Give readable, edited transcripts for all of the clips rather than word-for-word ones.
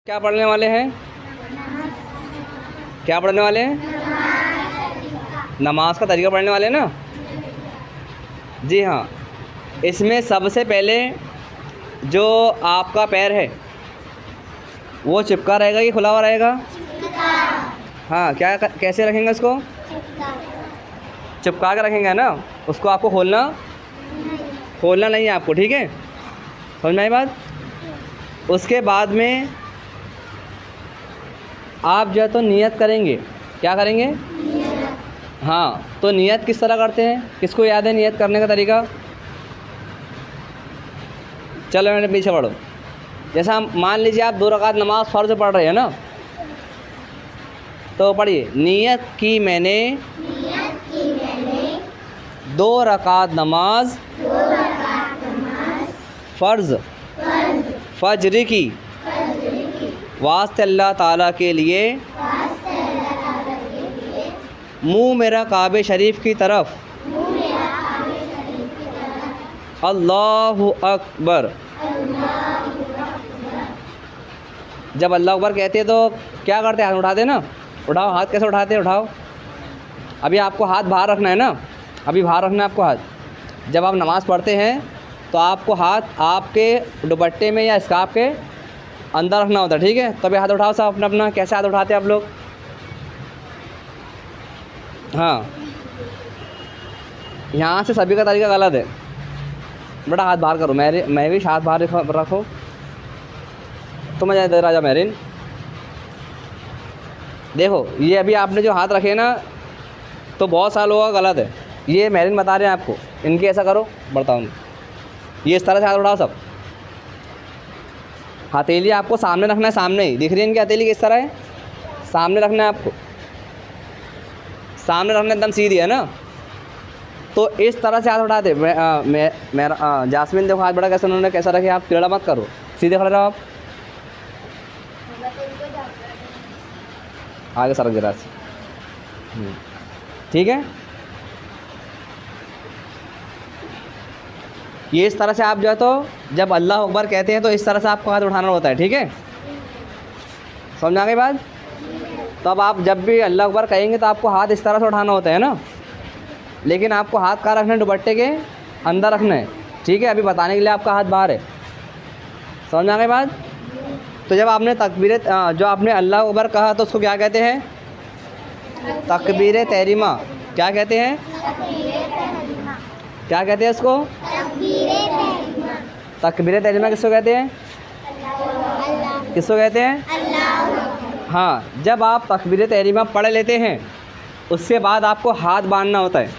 क्या पढ़ने वाले हैं? क्या पढ़ने वाले हैं? नमाज का तरीका पढ़ने वाले हैं ना? जी हाँ। इसमें सबसे पहले जो आपका पैर है वो चिपका रहेगा कि खुला हुआ रहेगा? हाँ, क्या कैसे रखेंगे उसको? चिपका के रखेंगे ना, उसको आपको खोलना नहीं है आपको, ठीक है? समझ में आई बात? उसके बाद में आप जो है तो नियत करेंगे। क्या करेंगे? हाँ, तो नियत किस तरह करते हैं? किसको याद है नियत करने का तरीका? चलो मेरे पीछे पढ़ो। जैसा मान लीजिए आप 2 रकात नमाज फ़र्ज़ पढ़ रहे हैं ना, तो पढ़िए, नियत की मैंने 2 रकात नमाज फ़र्ज़ फज्र की वास्ते अल्लाह ताला के लिए मुँह मेरा काबे शरीफ की तरफ, अल्लाहु अकबर। जब अल्लाह अकबर कहते हैं तो क्या करते हैं? हाथ उठाते हैं ना? उठाओ हाथ। कैसे उठाते हैं? उठाओ। अभी आपको हाथ बाहर रखना है ना, अभी बाहर रखना है आपको हाथ। जब आप नमाज़ पढ़ते हैं तो आपको हाथ आपके दुपट्टे में या स्कार्फ के अंदर रखना होता है, ठीक है? तभी हाथ उठाओ सब अपना अपना। कैसे हाथ उठाते हैं आप लोग? हाँ, यहाँ से सभी का तरीका गलत है। बेटा हाथ बाहर करो। मैं भी हाथ बाहर रखो। तो मैं दे राजा मेरिन, देखो ये अभी आपने जो हाथ रखे ना, तो बहुत साल होगा गलत है। ये मेरिन बता रहे हैं आपको, इनके ऐसा करो, बताऊँ। ये इस तरह से हाथ उठाओ सब। हथेली आपको सामने रखना है, सामने ही दिख रही है इनकी हथेली किस तरह है? सामने रखना है आपको, सामने रखना एकदम सीधी है ना। तो इस तरह से हाथ उठाते। मेरा जासमीन देखो हाथ बड़ा कैसे उन्होंने कैसा रखे। आप टेढ़ा मत करो, सीधे खड़े रहो आप। आगे सरक जरा से, ठीक है? ये इस तरह से आप जो है तो जब अल्लाह अकबर कहते हैं तो इस तरह से आपको हाथ उठाना होता है, ठीक है? समझ आ गई बात? तो अब आप जब भी अल्लाह अकबर कहेंगे तो आपको हाथ इस तरह से उठाना होता है ना, लेकिन आपको हाथ कहाँ रखना है? दुपट्टे के अंदर रखना है, ठीक है? अभी बताने के लिए आपका हाथ बाहर है। समझ आ गई बात? तो जब आपने जो आपने अल्लाह अकबर कहा तो उसको क्या कहते हैं? तकबीर तहरीमा। क्या कहते हैं? क्या कहते हैं इसको? तकबीर तहरीमा किसको कहते हैं? किसको कहते हैं? हाँ, जब आप तकबीर तहरीमा पढ़ लेते हैं उसके बाद आपको हाथ बांधना होता है।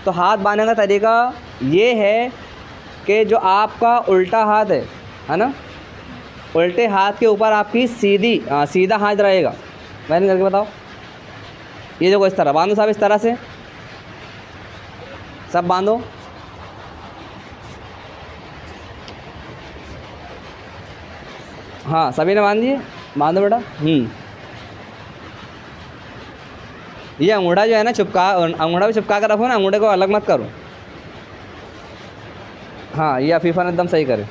तो हाथ बांधने का तरीका ये है कि जो आपका उल्टा हाथ है ना, उल्टे हाथ के ऊपर आपकी सीधा हाथ रहेगा। मैंने करके बताओ। ये देखो इस तरह बांधो साहब, इस तरह से सब बांधो। हाँ, सभी ने बांध दिए? बांधो बेटा। ये अंगूठा जो है ना अंगूठा भी चिपका कर रखो ना, अंगूठे को अलग मत करो। हाँ, ये अफीफ़ा ने एकदम सही करे।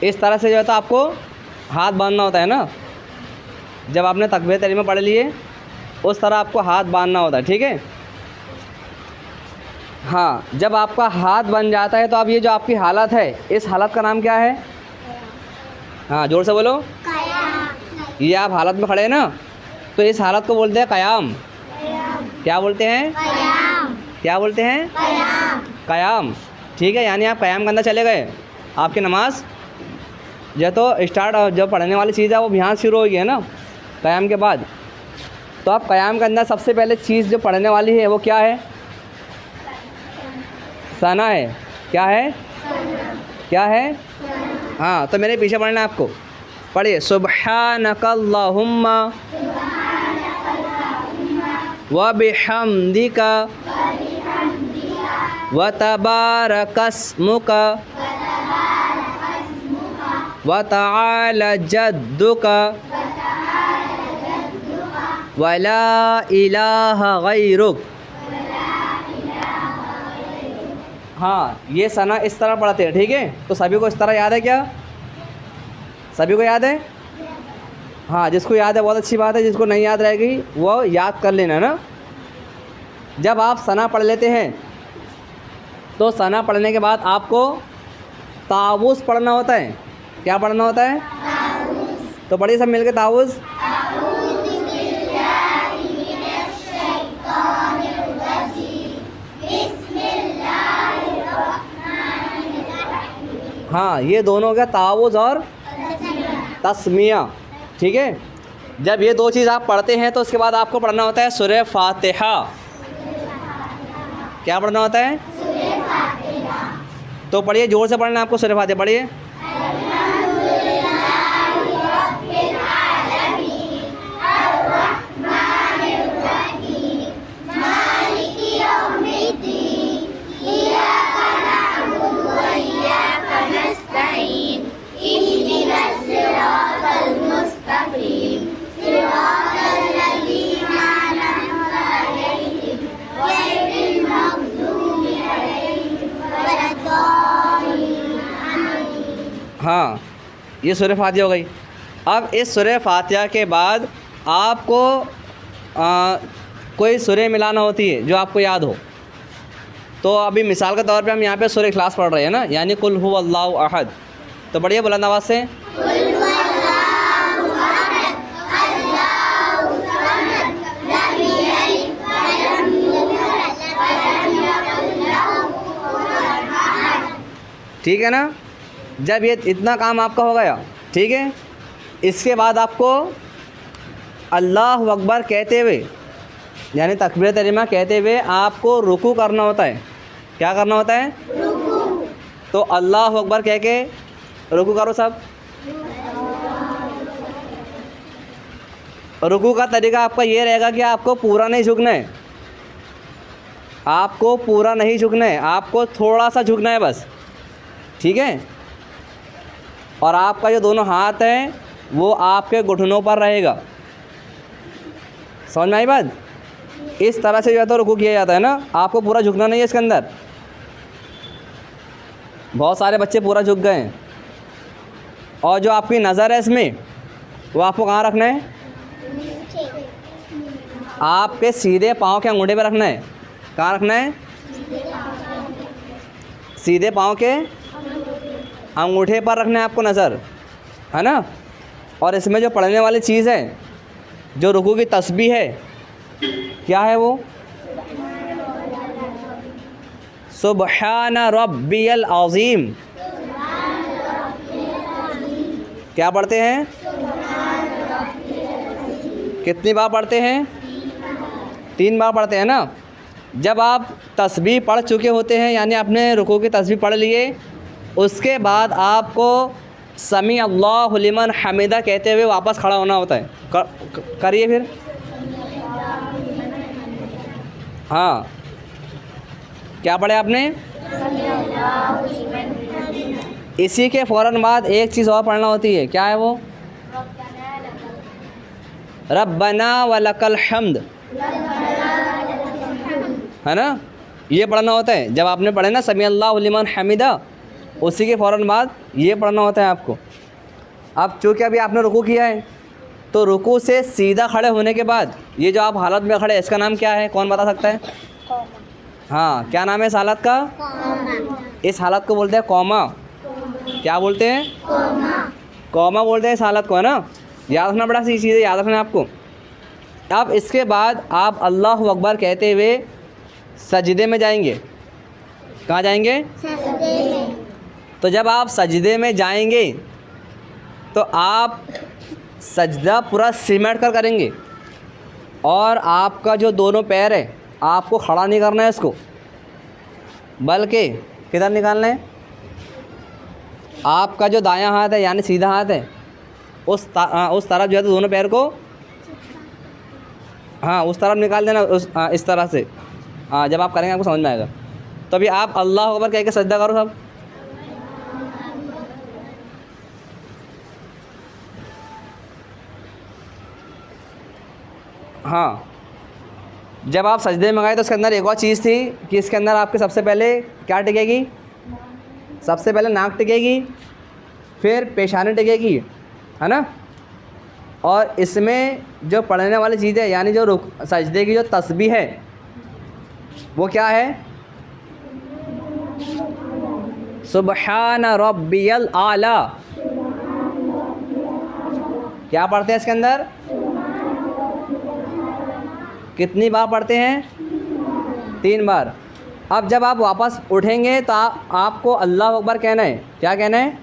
इस तरह से जो है तो आपको हाथ बांधना होता है ना। जब आपने तकबीर तहरीमा पढ़ लिए उस तरह आपको हाथ बांधना होता है, ठीक है? हाँ, जब आपका हाथ बन जाता है तो अब ये जो आपकी हालत है, इस हालत का नाम क्या है? हाँ, जोर से बोलो। कयाम। ये आप हालत में खड़े हैं ना, तो इस हालत को बोलते हैं कयाम। क्या बोलते हैं? कयाम। क्या बोलते हैं? कयाम। कयाम, ठीक है? यानी आप कयाम के अंदर चले गए, आपकी नमाज जो तो स्टार्ट, जो पढ़ने वाली चीज़ है वो यहाँ शुरू हो गई है ना कयाम के बाद। तो आप कयाम के अंदर सबसे पहले चीज़ जो पढ़ने वाली है वो क्या है? सना है। क्या है? क्या है? हाँ, तो मेरे पीछे पढ़ना है आपको। पढ़िए, सुब्हानकल्लाहुम्मा व बिहम्दिका व तबारकस्मुका व तआला जद्दुका व ला इलाहा गैरुक। हाँ, ये सना इस तरह पढ़ते हैं, ठीक है। तो सभी को इस तरह याद है क्या? सभी को याद है? हाँ, जिसको याद है बहुत अच्छी बात है, जिसको नहीं याद रहेगी वो याद कर लेना ना। जब आप सना पढ़ लेते हैं तो सना पढ़ने के बाद आपको तावुज़ पढ़ना होता है। क्या पढ़ना होता है? तो पढ़िए सब मिलकर तावुज़। हाँ, ये दोनों हो गया तावुज़ और तस्मिया, ठीक है। जब ये दो चीज़ आप पढ़ते हैं तो उसके बाद आपको पढ़ना होता है सूरह फातिहा। क्या पढ़ना होता है? तो पढ़िए, जोर से पढ़ना आपको सूरह फातिहा, पढ़िए। हाँ, ये सूरह फातिहा हो गई। अब इस सूरह फातिहा के बाद आपको कोई सूरह मिलाना होती है जो आपको याद हो। तो अभी मिसाल के तौर पे हम यहाँ पे सूरह इखलास पढ़ रहे हैं ना, यानी कुल हु अल्लाहु अहद। तो बढ़िया बुलंद आवाज़ से, ठीक है ना। जब ये इतना काम आपका हो गया, ठीक है, इसके बाद आपको अल्लाह अकबर कहते हुए यानी तकबीर तहरीमा कहते हुए आपको रुकू करना होता है। क्या करना होता है? रुकू। तो अल्लाह अकबर कह के रुकू करो सब। रुकू का तरीका आपका ये रहेगा कि आपको पूरा नहीं झुकना है, आपको पूरा नहीं झुकना है, आपको थोड़ा सा झुकना है बस, ठीक है। और आपका जो दोनों हाथ हैं वो आपके घुटनों पर रहेगा। समझ में आई बात? इस तरह से जो है तो रुकू किया जाता है ना, आपको पूरा झुकना नहीं है इसके अंदर। बहुत सारे बच्चे पूरा झुक गए हैं। और जो आपकी नज़र है इसमें वो आपको कहाँ रखना है? आपके सीधे पाँव के अंगूठे पर रखना है। कहाँ रखना है? सीधे पाँव के अंगूठे पर रखना है आपको नज़र, है ना। और इसमें जो पढ़ने वाली चीज़ है, जो रुकू की तस्बीह है, क्या है वो? सुबहान रब्बियल अज़ीम। क्या पढ़ते हैं? कितनी बार पढ़ते हैं? 3 बार पढ़ते हैं ना। जब आप तस्बीह पढ़ चुके होते हैं, यानी आपने रुकू की तस्बीह पढ़ लिए, उसके बाद आपको समी अल्लाहु लिमन हमिदा कहते हुए वापस खड़ा होना होता है। करिए फिर। हाँ, क्या पढ़े आपने? इसी के फ़ौरन बाद एक चीज़ और पढ़ना होती है। क्या है वो? रब्बना वलकल हम्द, है ना। ये पढ़ना होता है। जब आपने पढ़े ना समी अल्लाहु लिमन हमिदा, उसी के फ़ौरन बाद ये पढ़ना होता है आपको। अब चूँकि अभी आपने रुकू किया है, तो रुकू से सीधा खड़े होने के बाद ये जो आप हालत में खड़े, इसका नाम क्या है? कौन बता सकता है? हाँ, क्या नाम है इस हालत का? इस हालत को बोलते हैं कौमा। क्या बोलते हैं? कौमा बोलते हैं इस हालत को, है ना। याद रखना, बड़ा सी चीज़ें याद रखना आपको। अब इसके बाद आप अल्लाहु अकबर कहते हुए सजदे में जाएंगे। कहाँ जाएंगे? सजदे में। तो जब आप सजदे में जाएंगे तो आप सजदा पूरा सिमट कर करेंगे, और आपका जो दोनों पैर है आपको खड़ा नहीं करना है इसको, बल्कि किधर निकालना है? आपका जो दायां हाथ है यानी सीधा हाथ है, उस तरफ जो है तो दोनों पैर को, हाँ, उस तरफ निकाल देना, इस तरह से। हाँ, जब आप करेंगे आपको समझ में आएगा। तो अभी आप अल्लाह अकबर कह के सजदा करो सब। हाँ, जब आप सजदे में गए तो उसके अंदर एक और चीज़ थी कि इसके अंदर आपके सबसे पहले क्या टिकेगी, सबसे पहले नाक टिकेगी, फिर पेशानी टिकेगी, है ना। और इसमें जो पढ़ने वाली चीज़ है यानी जो सजदे की जो तस्बीह है वो क्या है, सुबहान रब्बियल आला। क्या पढ़ते हैं इसके अंदर, कितनी बार पढ़ते हैं, 3 बार। अब जब आप वापस उठेंगे तो आपको अल्लाह अकबर कहना है। क्या कहना है,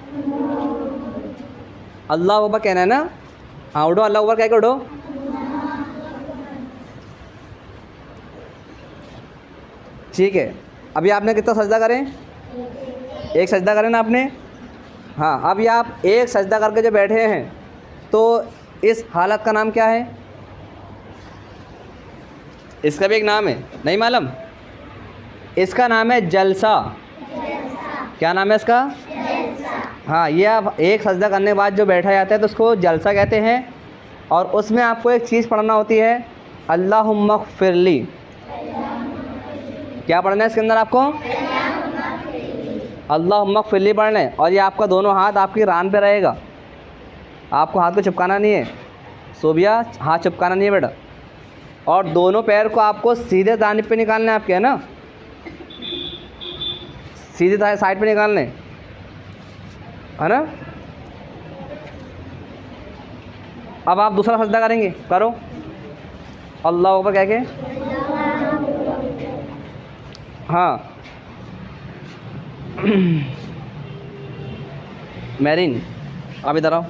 अल्लाह अकबर कहना है ना। हाँ उठो, अल्लाह अकबर कह के उठो। ठीक है, अभी आपने कितना सजदा करें, एक सजदा करें ना आपने। हाँ अभी आप एक सजदा करके जो बैठे हैं तो इस हालत का नाम क्या है, इसका भी एक नाम है, नहीं मालूम, इसका नाम है जलसा। क्या नाम है इसका, हाँ ये आप एक सजदा करने के बाद जो बैठा जाता है तो उसको जलसा कहते हैं। और उसमें आपको एक चीज़ पढ़ना होती है, अल्लाहुम्मा ग़फ़िरली। क्या पढ़ना है इसके अंदर आपको, अल्लाहुम्मा ग़फ़िरली पढ़ना है। और ये आपका दोनों हाथ आपकी रान पे रहेगा, आपको हाथ को चिपकाना नहीं है, सोबिया हाथ चिपकाना नहीं है बेटा। और दोनों पैर को आपको सीधे जानिब पे निकालना है आपके, है ना, सीधे साइड पे निकालने, है ना। अब आप दूसरा सजदा करेंगे, करो अल्लाह ऊपर कह के। हाँ मैरिन आप इधर आओ,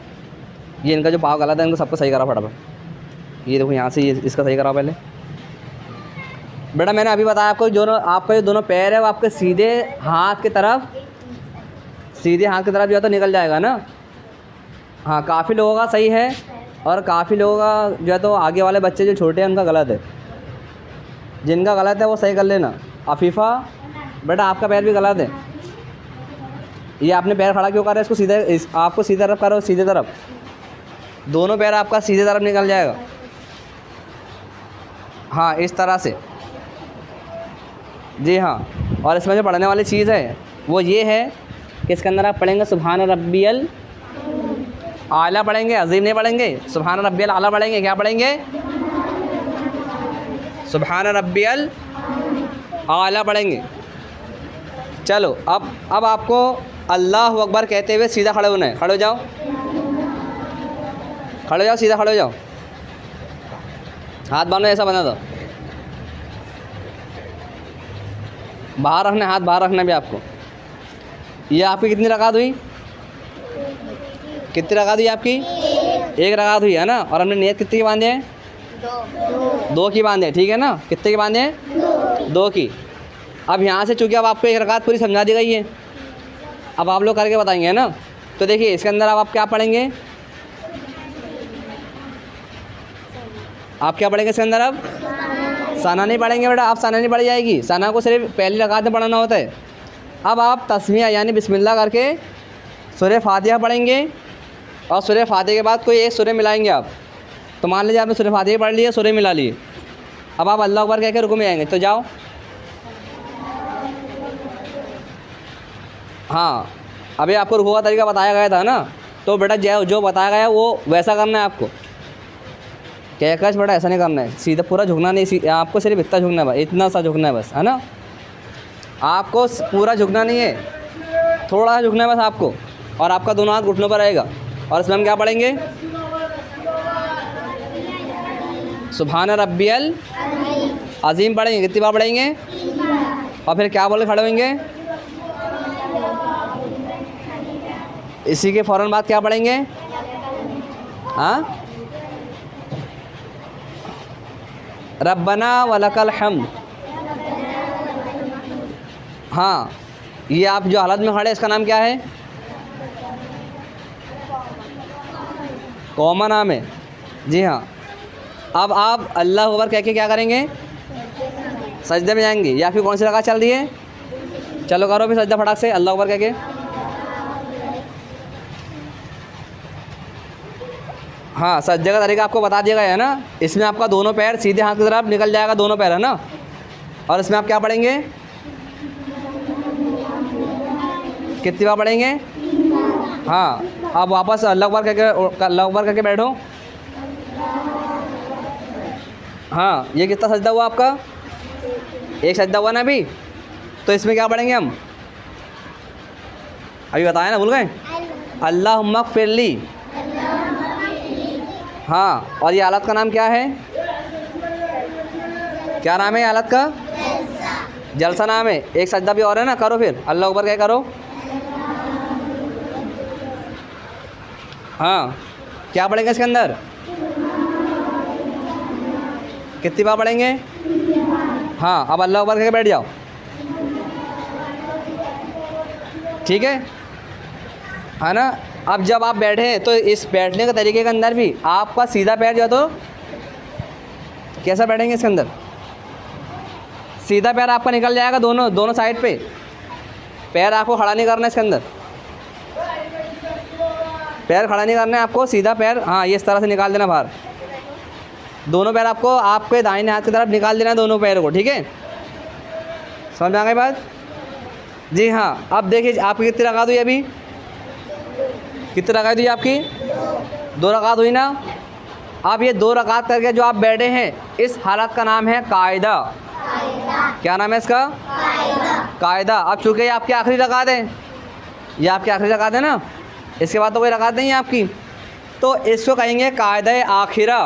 ये इनका जो पाँव गलत है इनको सबको सही करा फटाफट। ये देखो यहाँ से ये इसका सही कराओ पहले। बेटा मैंने अभी बताया आपको, जो आपका जो दोनों पैर है वो आपके सीधे हाथ की तरफ जो है तो निकल जाएगा ना। हाँ काफ़ी लोगों का सही है और काफ़ी लोगों का जो है तो आगे वाले बच्चे जो छोटे हैं उनका गलत है। जिनका गलत है वो सही कर लेना। अफीफ़ा बेटा आपका पैर भी गलत है, ये आपने पैर खड़ा क्यों कर रहा है, इसको सीधे आपको सीधे तरफ करो, सीधे तरफ, दोनों पैर आपका सीधे तरफ निकल जाएगा। हाँ इस तरह से, जी हाँ। और इसमें जो पढ़ने वाली चीज़ है वो ये है कि इसके अंदर आप पढ़ेंगे सुभान रब्बियल आला, पढ़ेंगे अजीम नहीं पढ़ेंगे, सुभान रब्बियल आला पढ़ेंगे। क्या पढ़ेंगे, सुभान रब्बियल आला पढ़ेंगे। चलो अब आपको अल्लाह अकबर कहते हुए सीधा खड़े होना है। खड़े हो जाओ, खड़े हो जाओ, सीधा खड़े हो जाओ, हाथ बांधो, ऐसा बना दो, बाहर रखना, हाथ बाहर रखना भी आपको। ये आपकी कितनी रकात हुई, कितनी रकात हुई आपकी, एक रकात हुई है ना। और हमने नियत कितनी की बांधे हैं, दो की बांधे, ठीक है ना। कितने की बांधे हैं, 2 की। अब यहाँ से चूँकि अब आपको एक रकात पूरी समझा दी गई है, अब आप लोग करके बताएंगे, है ना। तो देखिए इसके अंदर अब आप क्या पढ़ेंगे, आप क्या पढ़ेंगे इसके अंदर, अब सना नहीं पढ़ेंगे बेटा, आप सना नहीं पढ़ जाएगी, सना को सिर्फ पहली रकात में पढ़ना होता है। अब आप तस्मीया यानी बिस्मिल्लाह करके सूरह फातिहा पढ़ेंगे और सूरह फातिहा के बाद कोई एक सूरह मिलाएंगे आप। तो मान लीजिए आपने सूरह फातिहा पढ़ लिया, सूरह मिला लिए, अब आप अल्लाह अकबर कह के रुकू में आएंगे। तो जाओ, हाँ अभी आपको रुकू का तरीका बताया गया था ना, तो बेटा जो बताया गया वो वैसा करना है आपको। कहकर बेटा ऐसा नहीं करना है, सीधा पूरा झुकना नहीं, आपको सिर्फ इतना झुकना है बस, इतना सा झुकना है बस, है ना। आपको पूरा झुकना नहीं है, थोड़ा सा झुकना है बस आपको। और आपका दोनों हाथ घुटनों पर रहेगा। और इसमें हम क्या पढ़ेंगे, सुभान रब्बियल अजीम पढ़ेंगे। कितनी बार पढ़ेंगे, और फिर क्या बोले खड़े होंगे, इसी के फ़ौरन बाद क्या पढ़ेंगे, हाँ रब्बना वलकल हम्द। हाँ ये आप जो हालत में खड़े इसका नाम क्या है, कौमा नाम है, जी हाँ। अब आप अल्लाह अकबर कह के क्या करेंगे, सजदे में जाएंगे। या फिर कौन सी रकात चल रही है, चलो करो फिर सजदा फटाक से अल्लाह अकबर कह के। हाँ, सज्जे का तरीका आपको बता दिया गया है ना। इसमें आपका दोनों पैर सीधे हाथ की तरफ निकल जाएगा, दोनों पैर, है ना। और इसमें आप क्या पढ़ेंगे, कितनी बार पढ़ेंगे? हाँ, आप वापस अल्लाह अकबर करके बैठो। हाँ, ये कितना सजदा हुआ आपका? एक सजदा हुआ ना अभी। तो इसमें क्या पढ़ेंगे हम? अभी बताया ना, भूल गए? अल्लाहुम्मा फ़िरली। हाँ, और ये हालत का नाम क्या है? क्या नाम है हालत का? जलसा नाम है। एक सजदा भी और है ना, करो फिर अल्लाह अकबर क्या करो। हाँ, क्या पढ़ेंगे इसके अंदर? कितनी बार पढ़ेंगे? हाँ, अब अल्लाह अकबर करके बैठ जाओ, ठीक है ना। अब जब आप बैठे हैं तो इस बैठने के तरीके के अंदर भी आपका सीधा पैर जो है, तो कैसा बैठेंगे इसके अंदर? सीधा पैर आपका निकल जाएगा दोनों साइड पे। पैर आपको खड़ा नहीं करना है इसके अंदर, पैर खड़ा नहीं करना है आपको, सीधा पैर, हाँ, ये इस तरह से निकाल देना बाहर। दोनों पैर आपको आपके दाहिने हाथ की तरफ निकाल देना है, दोनों पैर को, ठीक है। समझ में आ गई बात? जी हाँ। अब देखिए आपकी कितनी रकात हुई अभी? कितनी रकात हुई आपकी? 2 रकात हुई ना। अब ये 2 रकात करके जो आप बैठे हैं, इस हालत का नाम है कायदा। क्या नाम है इसका? कायदा। अब चूँकि ये आपकी आखिरी रकात है, ये आपकी आखिरी रकात है ना, इसके बाद तो कोई रकात नहीं है आपकी, तो इसको कहेंगे कायदा आखिरा।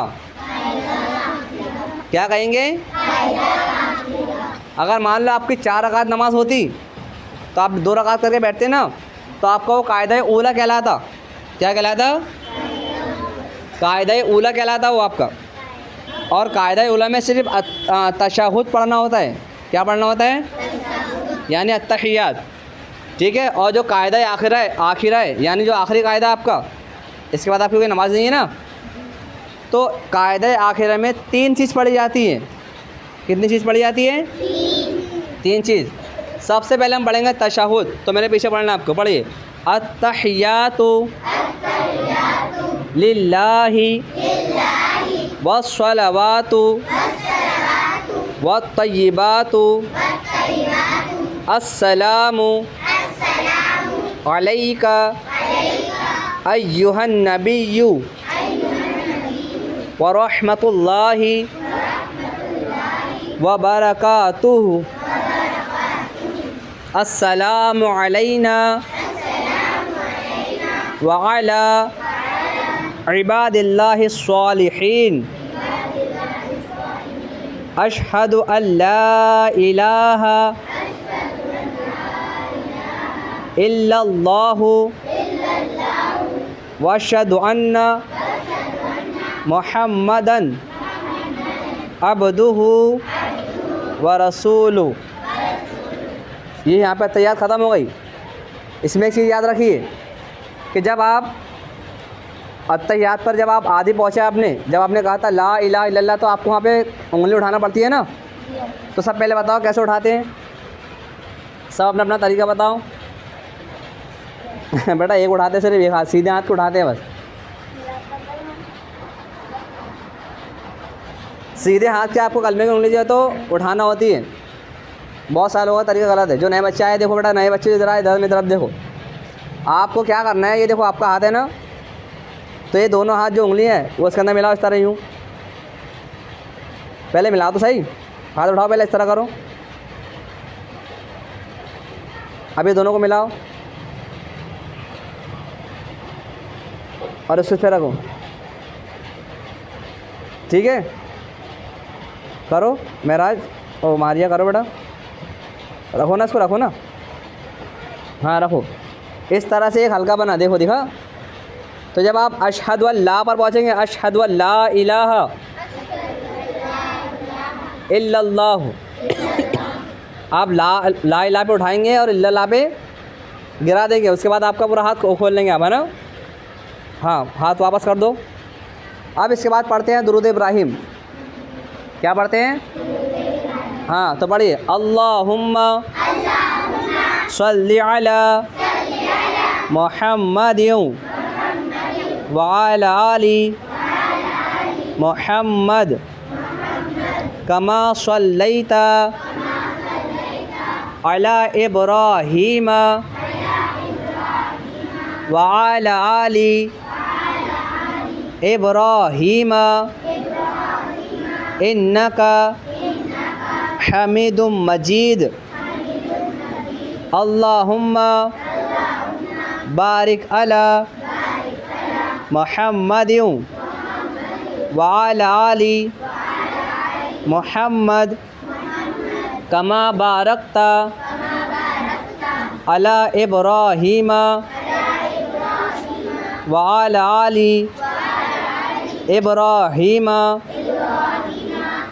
क्या कहेंगे? अगर मान लो आपकी 4 रकात नमाज होती तो आप 2 रकात करके बैठते ना, तो आपका वो कायदा ऊला कहलाता। क्या कहलाता? कायदा ऊला कहलाता वो आपका। और कायदा ऊला में सिर्फ तशहुद पढ़ना होता है। क्या पढ़ना होता है? यानी अत्तहियात, ठीक है। और जो कायदा आखिरा है यानी जो आखिरी कायदा आपका, इसके बाद आपकी कोई नमाज नहीं है ना, तो कायदा आखिरा में 3 चीज़ पढ़ी जाती है। कितनी चीज़ पढ़ी जाती है? 3 चीज़। सबसे पहले हम पढ़ेंगे तशहुद, तो मेरे पीछे पढ़ना आपको, पढ़िए। अत्तहियातु लिल्लाहि वस्सलावातु वत्तय्यिबातु अस्सलामु अलैका अय्युहन नबिय्यु व रहमतुल्लाहि व बरकातुहु अस्सलामु अलैना व अला इबादिल्लाहि स्वालिहीन अशहदु अल्ला इलाहा इल्लल्लाहु व अशहदु अन्ना मुहम्मदन अब्दुहु व रसूलुहु। ये यहाँ पर तैयार ख़त्म हो गई। इसमें एक चीज़ याद रखिए कि जब आप अत्तहियात पर जब आप आदि पहुँचे, जब आपने कहा था ला इलाहा इल्लल्लाह, तो आपको वहाँ पे उंगली उठाना पड़ती है ना। तो सब पहले बताओ कैसे उठाते हैं, सब अपना अपना तरीका बताओ। बेटा एक उठाते सिर्फ एक हाथ, सीधे हाथ को उठाते हैं बस। सीधे हाथ के आपको कलमे की उंगली जो है तो उठाना होती है। बहुत सारे लोगों का तरीका गलत है। जो नए बच्चे आए, देखो बेटा, नए बच्चे इधर आए, इधर मेरी तरफ देखो। आपको क्या करना है, ये देखो आपका हाथ है ना, तो ये दोनों हाथ जो उंगली है वो इसके अंदर मिलाओ, इस तरह यूँ। पहले मिलाओ तो सही, हाथ उठाओ, पहले इस तरह करो। अभी दोनों को मिलाओ और इसको फिर रखो, ठीक है। करो महराज ओ मारिया, करो बेटा, रखो ना, इसको रखो ना, हाँ रखो। इस तरह से एक हल्का बना, देखो दिखा। तो जब आप अशहदु अल्ला पर पहुँचेंगे, अशहदु अल्ला इलाहा इल्लल्लाहु, आप ला इला पे उठाएंगे और इल्लल्लाह पे गिरा देंगे। उसके बाद आपका पूरा हाथ खोल लेंगे आप, है ना। हाँ, हाथ वापस कर दो। अब इसके बाद पढ़ते हैं दुरूद इब्राहिम। क्या पढ़ते हैं? हाँ, तो पढ़िए। अल्लाहुम्मा सल्लि अला मुहम्मदिन व अला आलि मुहम्मद कमा सल्लैता अला इब्राहीम व अला आलि इब्राहीम इन्नका हमीदुम मजीद। अल्लाहुम्मा बारिक अला मुहम्मदिन व अला आलि मुहम्मद कमा बारकता अला इब्राहीम व अला आलि इब्राहीम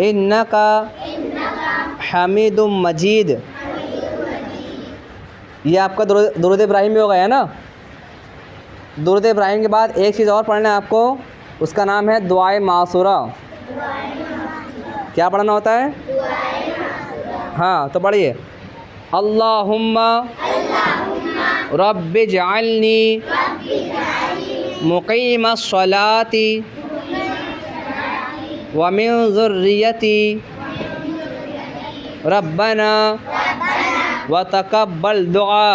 इन्नका हमीदुम मजीद। ये आपका दुरूद इब्राहिम भी हो गया ना। दुरूद इब्राहिम के बाद एक चीज़ और पढ़ना है आपको, उसका नाम है दुआए मासूरा। क्या पढ़ना होता है? हाँ, तो पढ़िए। अल्लाहुम्मा रब्बि जअलनी मुक़ीमस सलाती व मिन ज़ुर्रियती रब्बना व तक़ब्बल दुआ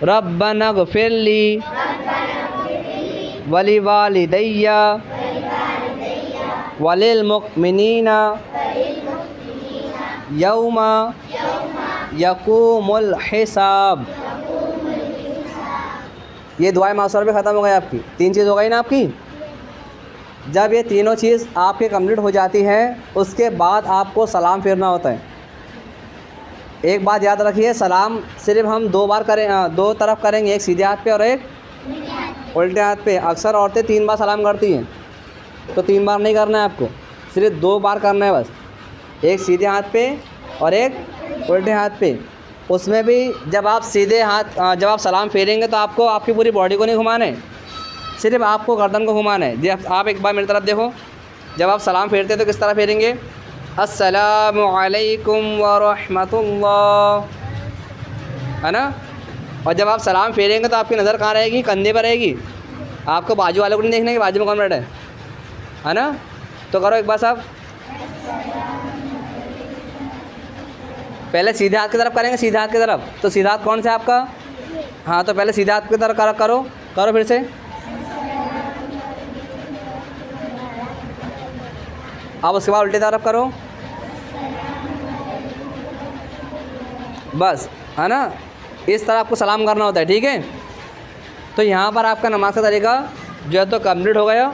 रब्बना ग़फ़िरली वली वालिदैया वलिल मुमिनीना यौमा यक़ूमुल हिसाब। ये दुआए मासूरा भी ख़त्म हो गई आपकी। 3 चीज़ हो गई ना आपकी। जब ये तीनों चीज़ आपके कंप्लीट हो जाती है, उसके बाद आपको सलाम फेरना होता है। एक बात याद रखिए, सलाम सिर्फ हम 2 बार करें, 2 तरफ करेंगे, एक सीधे हाथ पे और एक उल्टे हाथ पे। अक्सर औरतें 3 बार सलाम करती हैं, तो 3 बार नहीं करना है आपको, सिर्फ 2 बार करना है बस। एक सीधे हाथ पे और एक उल्टे हाथ पे। उसमें भी जब आप सीधे हाथ जब आप सलाम फेरेंगे तो आपको आपकी पूरी बॉडी को नहीं घुमाना है, सिर्फ आपको गर्दन को घुमाना है। जब आप एक बार मेरी तरफ देखो, जब आप सलाम फेरते हैं तो किस तरह फेरेंगे? अस्सलामु अलैकुम व रहमतुल्लाह, है ना। और जब आप सलाम फेरेंगे तो आपकी नज़र कहाँ रहेगी? कंधे पर रहेगी। आपको बाजू वाले को नहीं देखना कि बाजू में कौन बैठा है ना। तो करो एक बार साहब, पहले सीधे हाथ की तरफ करेंगे, सीधे हाथ की तरफ। तो सीधा हाथ कौन सा है आपका? हाँ, तो पहले सीधे हाथ की तरफ करो फिर से। अब उसके बाद उल्टी तरफ करो, बस, है ना। इस तरह आपको सलाम करना होता है, ठीक है। तो यहाँ पर आपका नमाज का तरीका जो है तो कंप्लीट हो गया।